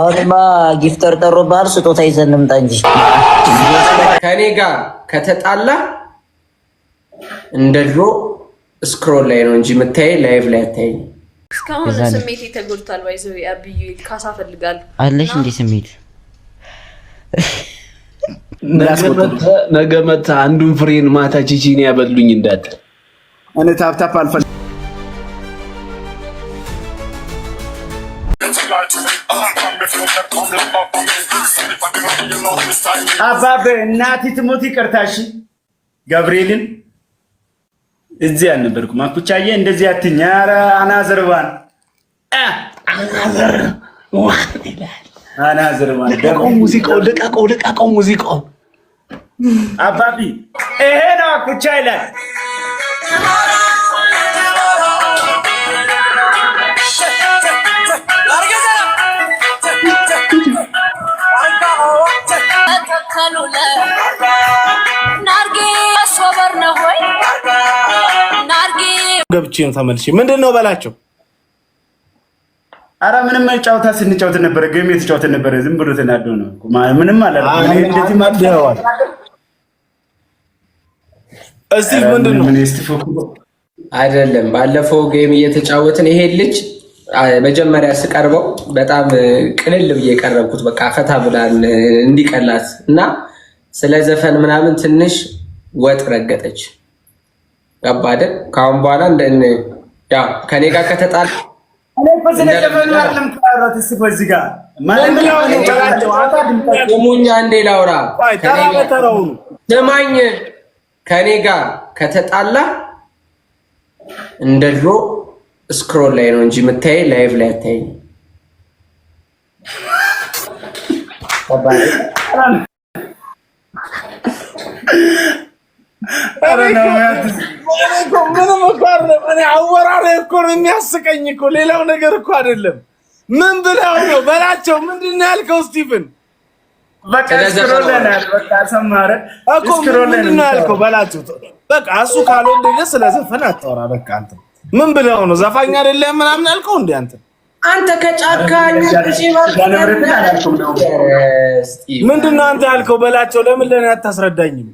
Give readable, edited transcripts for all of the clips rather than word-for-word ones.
አሁንማ ጊፍተር ጠሮብሃል፣ ስጦታ ይዘን እንምጣ እንጂ ከኔ ጋር ከተጣላ እንደ ድሮ ስክሮል ላይ ነው እንጂ የምታይ ላይቭ ላይ አታይ። እስካሁን ስሜት ተጎድቷል። ባይዘው አብዩ ካሳ ፈልጋለሁ አለሽ እንዴ ስሜት ነገ መታ አንዱን ፍሬን ማታ ጂጂን ያበሉኝ እንዳት እኔ ታፕታፕ አልፈል አባበ እናቲ ትሞት ይቅርታሽ ገብርኤልን እዚህ አልነበርኩም። አኩቻዬ እንደዚህ አትኛ። ኧረ አናዘርባን አናዘርባን ደግሞ ሙዚቃው ልቀቀው ሙዚቃው አባቢ ይሄ ነው አኩቻ ይላል። ገብቼ ነው ተመልሼ ምንድን ነው በላቸው። ኧረ ምንም ጨዋታ ስንጫወት ነበረ፣ ጌም የተጫወት ነበረ። ዝም ብሎ ተናዶ ነው ምንም አላለም። እንደዚህ ማጥያዋል እስቲ ምንድን ነው አይደለም። ባለፈው ጌም እየተጫወትን ይሄ ልጅ መጀመሪያ ስቀርበው በጣም ቅልል ብዬ ቀረብኩት። በቃ ፈታ ብላን እንዲቀላት እና ስለ ዘፈን ምናምን ትንሽ ወጥ ረገጠች። ገባደ ካሁን በኋላ እንደነ ያ ከኔ ጋር ከተጣል ስለ ዘፈን አይደለም ታውራት እስቲ ጋር ማለት ነው። ሙኛ እንዴ ላውራ ስማኝ። ከኔ ጋር ከተጣላ እንደ ድሮ ስክሮል ላይ ነው እንጂ የምታይ ላይቭ ላይ አታይ። ምንም እኮ አይደለም። እኔ አወራርህ እኮ ነው የሚያስቀኝ እኮ ሌላው ነገር እኮ አይደለም። ምን ብለው ነው በላቸው። ምንድን ነው ያልከው ስቲቭን? በቃ ስክሮል ላይ በቃ ሰማረ እኮ ምንድን ነው ያልከው በላቸው። በቃ እሱ ካልወደደ ስለ ዘፈን አታወራ። በቃ አንተ ምን ብለው ነው ዘፋኝ አይደለም ምናምን ያልከው እንዴ? አንተ ከጫካ ምንድን ነው አንተ ያልከው በላቸው። ለምን ለኔ አታስረዳኝም?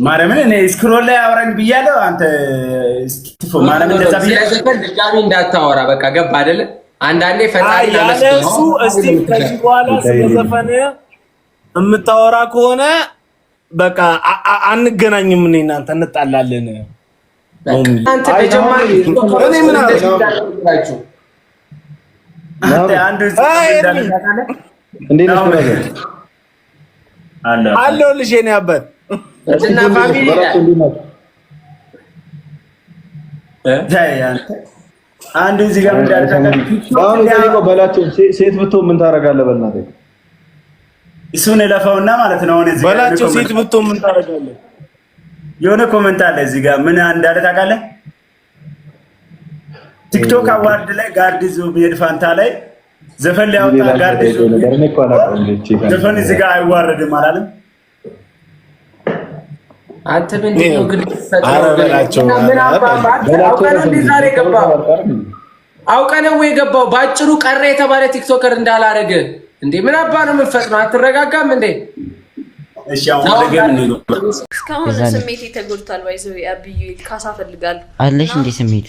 ማርያምን እኔ ስክሮል ላይ አወራኝ ብያለሁ። አንተ ስቲፎ ማርያምን እንደዛ ብያለሁ። ድጋሚ እንዳታወራ በቃ ገባ አይደለ? አንዳንዴ ፈጣሪ ያለሱ ስቲቭ ከዚህ በኋላ ስለዘፈነ የምታወራ ከሆነ በቃ አንገናኝም። እኔ እናንተ እንጣላለን። አንተ በጀማሪ እኔ ምን አደረጋችሁ? አንተ እንዴት ነው ነገር አለሁልሽ የኔ አባት እና ፋሚሊ አንዱ እዚህ ጋር እንዳልተቀበለው በላቸው። ሴት ብትሆን ምን ታረጋለህ? በእናትህ እሱን ለፋውና ማለት ነው። እዚህ በላቸው ሴት ብትሆን ምን ታረጋለህ? የሆነ ኮሜንት አለ እዚህ ጋር ምን እንዳለ ታውቃለህ? ቲክቶክ አዋርድ ላይ ጋርዲዙ በየድፋንታ ላይ ዘፈን ሊያወጣ ጋርዲዙ ዘፈን እዚህ ጋር አይዋረድም አላለም? አንተ ምን ነው ግን አውቀነው የገባው ባጭሩ ቀረ የተባለ ቲክቶከር እንዳላረገ እንዴ? ምን አባ ነው የምንፈጥነው? አትረጋጋም እንዴ? እሺ አሁን ለገም ነው እስካሁን ስሜት ተጎድቷል። ባይዘው አብዩ ካሳ ፈልጋለሁ አለሽ እንዴ ስሜት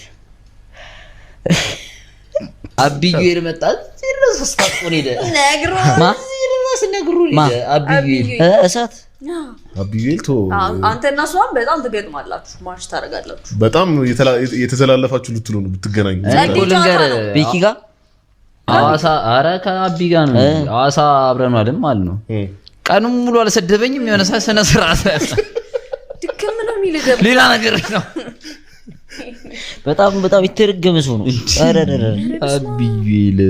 አብዩ ይርመጣል ሲርስ አስታቆን ሄደ ነግሮ ሲርስ ነግሩ አብዩ እሳት አብዩኤል ቶ አንተና እሷም በጣም ትገጥማላችሁ፣ ማርሽ ታረጋላችሁ። በጣም የተዘላለፋችሁ ልትሉ ነው ብትገናኙ። ልንገር ቤኪ ጋር አዋሳ አረ ከአቢ ጋር ነው አዋሳ አብረን አይደል ማለት ነው። ቀኑን ሙሉ አልሰደበኝም። የሆነ ሰነ ስርዓት ድክም ነው የሚልደብ ሌላ ነገር ነው። በጣም የተረገመ ሰው ነው። አረረረ አብዩኤል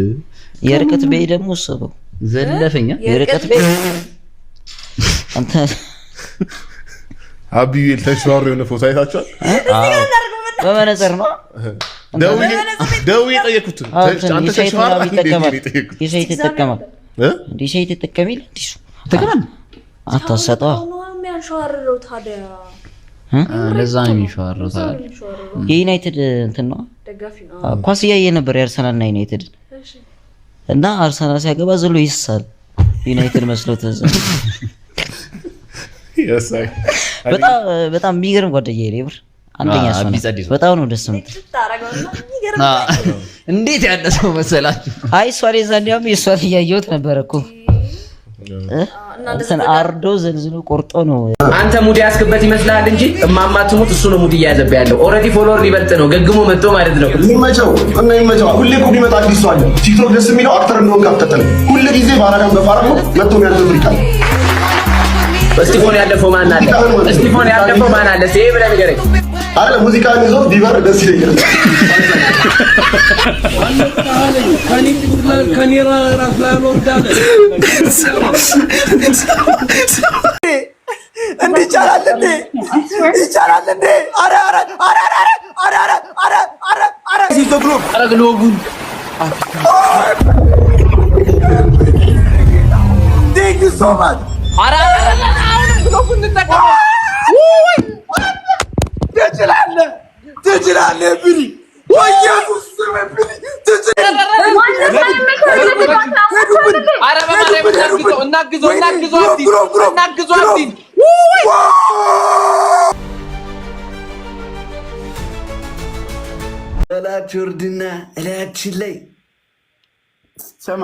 የርቀት በይ ደግሞ ሰበው ዘለፈኛ የርቀት በይ አንተ አብዩኤል ተሽዋር የሆነ ፎቶ አይታችኋል? በመነጽር ነው ደውዬ ጠየኩት። አንተ ተሽዋር ይሰይት ተጠቀማል ይሰይት ተጠቀሚል ዲሱ ተከራን አታሰጣው ነው የሚያንሻርረው ታዲያ ለዛ ነው የሚሻወረው ታዲያ። የዩናይትድ እንትን ነው ደጋፊ ነው። ኳስ ያየ ነበር የአርሰናልና ዩናይትድ እና አርሰናል ሲያገባ ዘሎ ይሳል ዩናይትድ መስሎት በጣም የሚገርም ጓደኛዬ ነው። ብር አንደኛ ሰው ነው። በጣም ነው ደስ የምትል። እንዴት ያለ ሰው መሰላችሁ? አይ እሷ ላይ ዛንዲያም የእሷን እያየሁት ነበረ እኮ እንትን አርዶ ዘልዝሎ ቆርጦ ነው። አንተ ሙድ ያስክበት ይመስላል እንጂ እማማ ትሙት እሱ ነው ሙድ እያያዘብህ ያለው። ኦልሬዲ ፎሎወር ሊበልጥ ነው ገግሞ መጥቶ ማለት ነው። ይመቸው እና ይመቸው። ሁሌ እኮ ቢመጣ አዲስ ሰው አለ። ቲክቶክ ደስ የሚለው አክተር እንደሆነ ካፍተተን ሁሉ ጊዜ ባራዳም በፋራም መጥቶ ነው ያለው። ፍሪካል እስጢፎን ያለፈው ማን አለ? እስጢፎን ያለፈው ማን አለ? ሲሄ ብለህ ንገረኝ። አረ ሙዚቃን ይዞ ቢበር ደስ ይለኛል። ከኔራ ራስ ላይ ወርዳለ እንዴ ይቻላል እንዴ? ይቻላል እንዴ? አረ አረ አረ አረ አረ አረ አረ አረ ሲተግሎ አረ ግሎቡን ቴንክ ዩ ሶ ማች አረ አሁንም ግሎቡን እንጠቀም። ትችላለህ ትችላለህ ቢኒ ወየሱስ ስምብኒ ትችላለህ። አረ በማርያም እናግዘው አብዲ በላችሁ እርድና እላያችን ላይ ስማ፣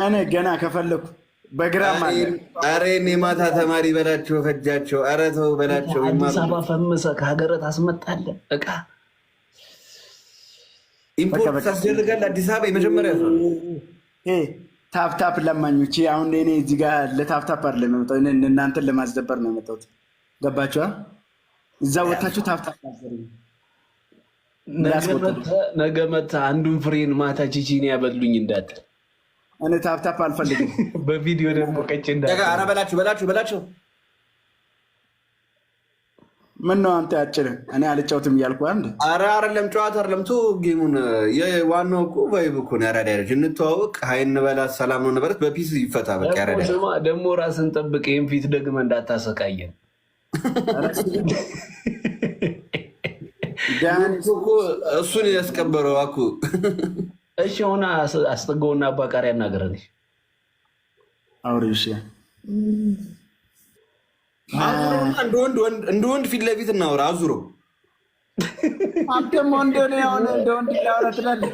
እኔ ገና ከፈለኩ በግራም አለ። አረ እኔ ማታ ተማሪ በላቸው ፈጃቸው። አረ ተው በላቸው። አዲስ አበባ ፈመሰ ከሀገረ ታስመጣለህ እቃ ኢምፖርት ታስደርጋለህ። አዲስ አበባ የመጀመሪያ ነው። ታፕታፕ ለማኞች አሁን እኔ እዚህ ጋር ለታፕታፕ አይደለም የመጣው እናንተን ለማስደበር ነው የመጣሁት። ገባችኋ? እዛ ወታችሁ ታፕታፕ አዘሩ። ነገ መታ አንዱን ፍሬን ማታ ቺቺን ያበሉኝ እንዳትል። እኔ ታፕታፕ አልፈልግም። በቪዲዮ ደግሞ ቀጭ እንዳትል። አረ በላችሁ ምን ነው አንተ ያጭርህ? እኔ አልጫወትም እያልኩ አንድ አረ አይደለም ጨዋታ አይደለም። ቶ ጌሙን የዋናው እኮ ቫይብ እኮ ነው። ያራዳ ያለች እንተዋወቅ፣ ሀይ እንበላት፣ ሰላም ነው ነበረት። በፒስ ይፈታ በቃ። ያራዳ ደግሞ ራስን ጠብቅ። ይሄን ፊት ደግመህ እንዳታሰቃየን። እሱን ያስቀበረው አኩ። እሺ ሆነ አስጠጋውና አባቃሪ ያናገረን አውሪ። እሺ እንደ ወንድ ፊት ለፊት እናውራ። አዙሮ አንተም ወንድ ነው ያው እንደ ወንድ ላውራ ትላለህ።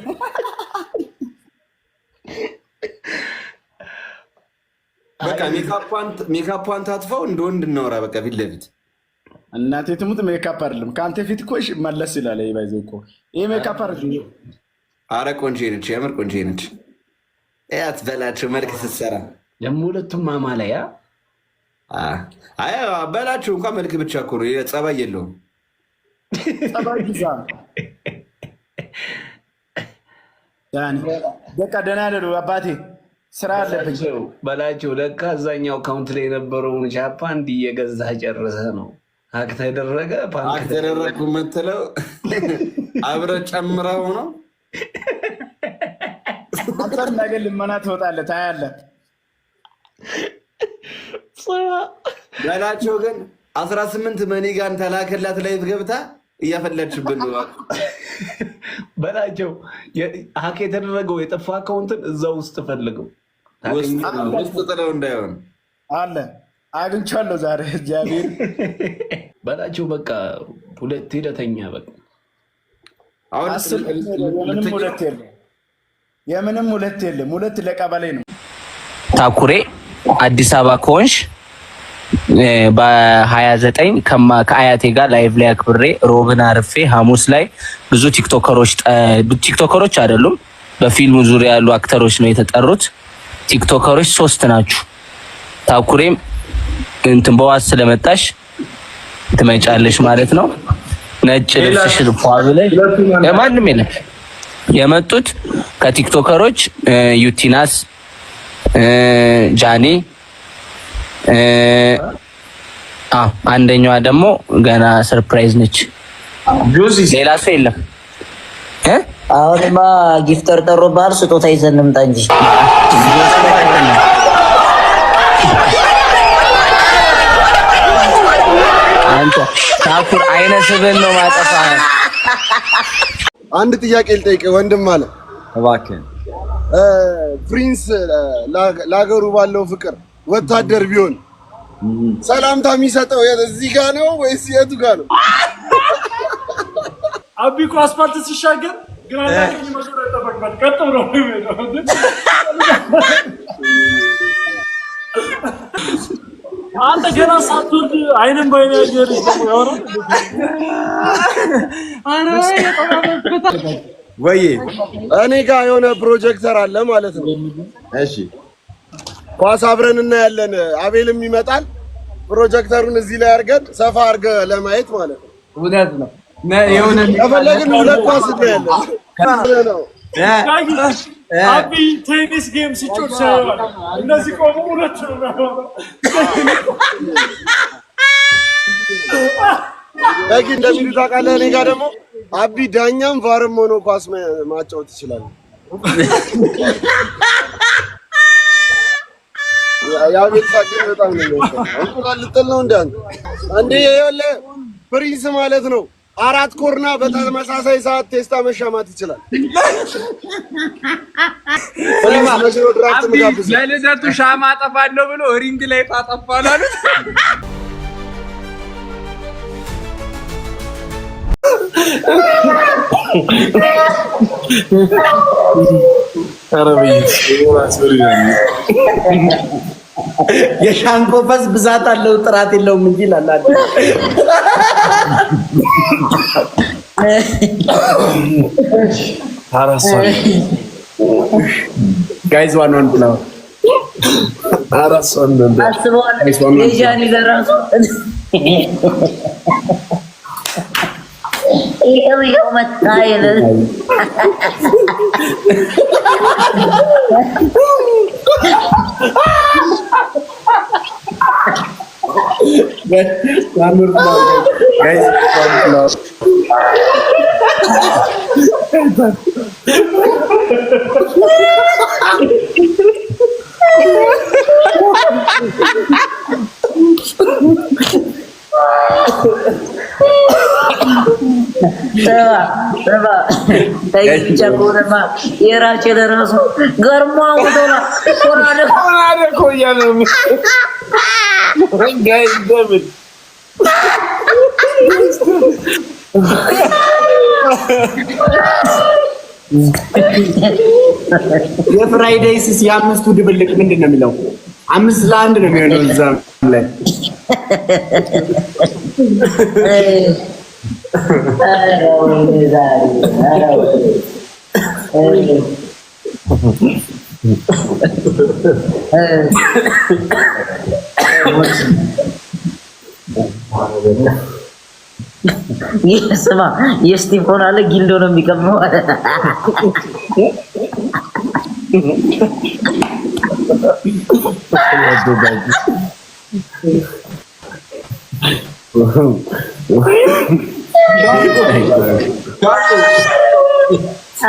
በቃ ሜካፓን ታጥፋው፣ እንደ ወንድ እናውራ በቃ ፊት ለፊት። እናቴ ትሙት ሜካፕ አይደለም ከአንተ ፊት እኮ መለስ ይላል። ይባይዘው እኮ ይሄ ሜካፕ አይደለም። አረ ቆንጆ ነች፣ የምር ቆንጆ ነች። ያት በላቸው መልክ ስትሰራ ደግሞ ሁለቱም ማማለያ አይ በላቸው እንኳን መልክ ብቻ እኮ ነው፣ ጸባይ የለውም። ጸባይ ይዛ ዳኒ በቃ ደህና አይደሉ አባቴ፣ ስራ አለብኝ በላቸው። ለካ አዛኛው አካውንት ላይ የነበረውን ቻፓ እንዲህ እየገዛ ጨርሰ ነው ሀክ ተደረገ። ሀክ ተደረግኩ የምትለው አብረህ ጨምረው ነው። አንተም ነገ ልመና ትወጣለህ ታያለህ። በላቸው ግን 18 መኒጋን ተላከላት ላይ ገብታ እያፈለችብን ነው በላቸው። ሀክ የተደረገው የጠፋ አካውንትን እዛ ውስጥ ፈልገው ውስጥ ጥለው እንዳይሆን አለ አግኝቻለሁ ዛሬ እግዚአብሔር በላቸው። በቃ ሁለት ሂደተኛ በቃ አሁን የምንም ሁለት የለም። ሁለት ለቀበሌ ነው። ታኩሬ አዲስ አበባ ከሆንሽ በ29 ከአያቴ ጋር ላይቭ ላይ አክብሬ ሮብን አርፌ ሐሙስ ላይ ብዙ ቲክቶከሮች አይደሉም፣ በፊልሙ ዙሪያ ያሉ አክተሮች ነው የተጠሩት። ቲክቶከሮች 3 ናችሁ። ታኩሬም እንትን በዋስ ስለመጣሽ ትመጫለሽ ማለት ነው። ነጭ ልብስሽን ፏብ ላይ ማንም የለም። የመጡት ከቲክቶከሮች ዩቲናስ፣ ጃኒ፣ አንደኛዋ ደግሞ ገና ሰርፕራይዝ ነች። ሌላ ሰው የለም። አሁንማ ጊፍተር ጠሮብሃል፣ ስጦታ ይዘን እንምጣ እንጂ አንተ ታኩር አይነ ስብን ነው ማጠፋ። አንድ ጥያቄ ልጠይቅህ ወንድም አለ። እባክህ ፕሪንስ ለሀገሩ ባለው ፍቅር ወታደር ቢሆን ሰላምታ የሚሰጠው እዚህ ጋር ነው ወይስ የቱ ጋር ነው? አቢ እኮ አስፋልት ሲሻገር ግራና ቀኝ መዞር አይጠበቅበት ቀጥ ብሎ ነው የሚሄደው። አንተ ገና ሳትወርድ አይንን ባይነ ያገር ያወራ ወይ እኔ ጋር የሆነ ፕሮጀክተር አለ ማለት ነው። እሺ ኳስ አብረን እናያለን። አቤልም ይመጣል። ፕሮጀክተሩን እዚህ ላይ አድርገን ሰፋ አድርገህ ለማየት ማለት ነው። እውነት ነው። የሆነ ከፈለግን ሁለት ኳስ እናያለን ነው። አቢ ቴኒስ ጌም ሲጮት ሳይሆን እንደዚህ ቆሞ ሁለት ነው። በቂ እንደሚሉ ታውቃለህ። እኔ ጋር ደግሞ አቢ ዳኛም ቫርም ሆኖ ኳስ ማጫወት ይችላል። ያው ቤተሰብ በጣም ነው እንቁላል ልጥል ነው እንዴ ይኸውልህ ፕሪንስ ማለት ነው። 4 ኮርና በተመሳሳይ ሰዓት ቴስታ መሻማት ይችላል። ለልደቱ ሻማ አጠፋለሁ ብሎ ሪንግ ላይ ታጠፋል አሉት። የሻንኮፈስ ብዛት አለው ጥራት የለውም እንጂ ላላደ ጋይስ ዋን ነው አራሶን ነው አስበዋል የጃኒ ዘራሱ ይሄው መጣይለ የራቼ ለራሱ ገርሞ አውዶላ ኮራደ ኮያለ ጋይስ ደብል የፍራይዴይስ የአምስቱ ድብልቅ ምንድን ነው የሚለው? 5-1 ነው የሚሆነው እዛ ላይ ስማ የስቲፎን አለ ጊልዶ ነው የሚቀመው።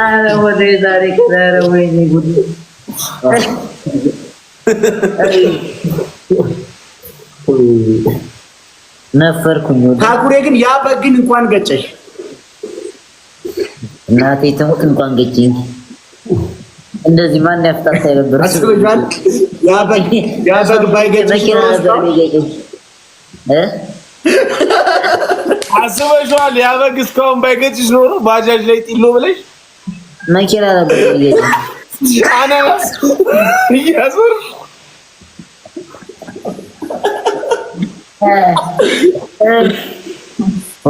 አረ ወደ ዛሬ ከዛሬ ወይኔ ጉድ ነፈርኩኝ። ታኩሬ ግን ያ በግን እንኳን ገጨሽ እናቴ ተሞት እንኳን ገጨኝ። እንደዚህ ማን ያፍታታ ነበር? አስበጃል ያ በግ ባይገጨሽ አስበጃል ያ በግ እስካሁን ባይገጭሽ ኖሮ ባጃጅ ላይ ጥሎ ብለሽ መኪና ነበር ይገጭ አናናስ ይያዙር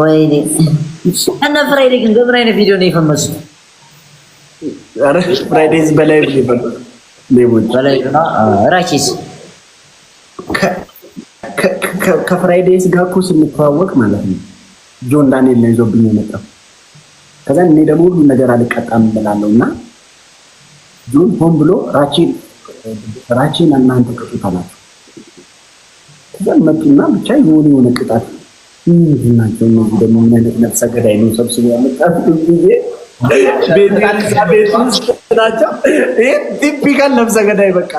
ወይኔ እና ፍራይዴ ግን በምን አይነት ቪዲዮ ነው የፈመሱት? አረ ፍራይዴይስ በላይ ብለህ ሌቦች በላይ ነው። ራቺስ ከፍራይዴይስ ጋር እኮ ስንተዋወቅ ማለት ነው ጆን ዳንኤል ነው ይዞብኝ የመጣው። ከዛ እኔ ደግሞ ሁሉ ነገር አልቀጣም እላለሁና ጆን ሆን ብሎ ራቺን እናንተ ቅጡታላችሁ። ከዛ መጡና ብቻ የሆነ ቅጣት ምንድናቸው እነዚህ ደግሞ ምን አይነት ነፍሰ ገዳይ ነው ሰብስቦ ያመጣት ጊዜ ቤት ውስጥ ናቸው። ይሄ ቲፒካል ነፍሰ ገዳይ በቃ